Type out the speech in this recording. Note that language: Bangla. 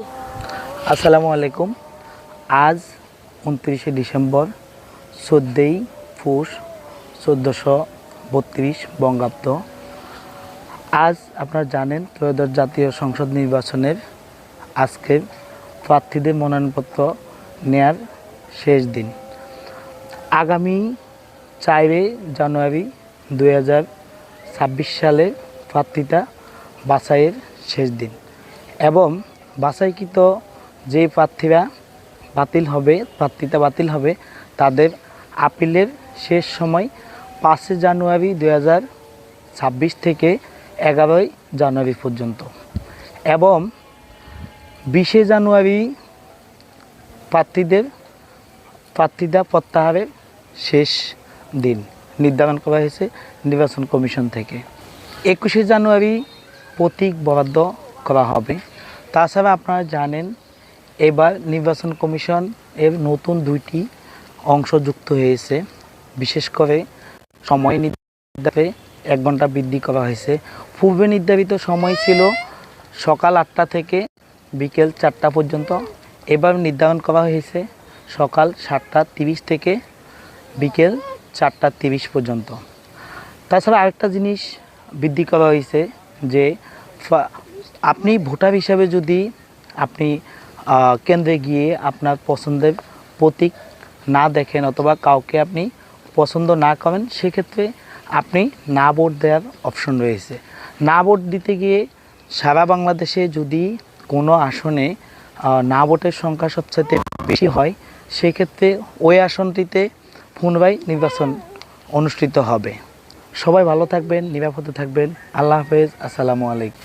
আসসালামু আলাইকুম। আজ 29শে ডিসেম্বর 14ই পৌষ 1432 বঙ্গাব্দ। আজ আপনারা জানেন ত্রয়োদশ জাতীয় সংসদ নির্বাচনের আজকের প্রার্থীদের মনোনয়নপত্র নেয়ার শেষ দিন। আগামী 4 জানুয়ারি 2026 সালে প্রার্থিতা বাছাইয়ের শেষ দিন এবং বাছাইকৃত যে প্রার্থীরা প্রার্থিতা বাতিল হবে তাদের আপিলের শেষ সময় 5 জানুয়ারি 2026 থেকে 11 জানুয়ারি পর্যন্ত এবং 20 জানুয়ারি প্রার্থিতা প্রত্যাহারের শেষ দিন নির্ধারণ করা হয়েছে নির্বাচন কমিশন থেকে। 21 জানুয়ারি প্রতীক বরাদ্দ করা হবে। তাছাড়া আপনারা জানেন এবার নির্বাচন কমিশন এর নতুন 2টি অংশ যুক্ত হয়েছে। বিশেষ করে সময় নির্ধারণে 1 ঘন্টা বৃদ্ধি করা হয়েছে। পূর্বে নির্ধারিত সময় ছিল সকাল 8টা থেকে বিকেল 4টা পর্যন্ত। এবার নির্ধারণ করা হয়েছে সকাল 7টা 30 থেকে বিকেল 4টা 30 পর্যন্ত। তাছাড়া আরেকটা জিনিস বৃদ্ধি করা হয়েছে যে আপনি ভোটার হিসাবে যদি আপনি কেন্দ্রে গিয়ে আপনার পছন্দের প্রতীক না দেখেন অথবা কাউকে আপনি পছন্দ না করেন, সেক্ষেত্রে আপনি না ভোট দেওয়ার অপশন রয়েছে। না ভোট দিতে গিয়ে সারা বাংলাদেশে যদি কোনো আসনে না ভোটের সংখ্যা সবচেয়ে বেশি হয়, সেক্ষেত্রে ওই আসনটিতে পুনরায় নির্বাচন অনুষ্ঠিত হবে। সবাই ভালো থাকবেন, নিরাপদে থাকবেন। আল্লাহ হাফেজ। আসসালামু আলাইকুম।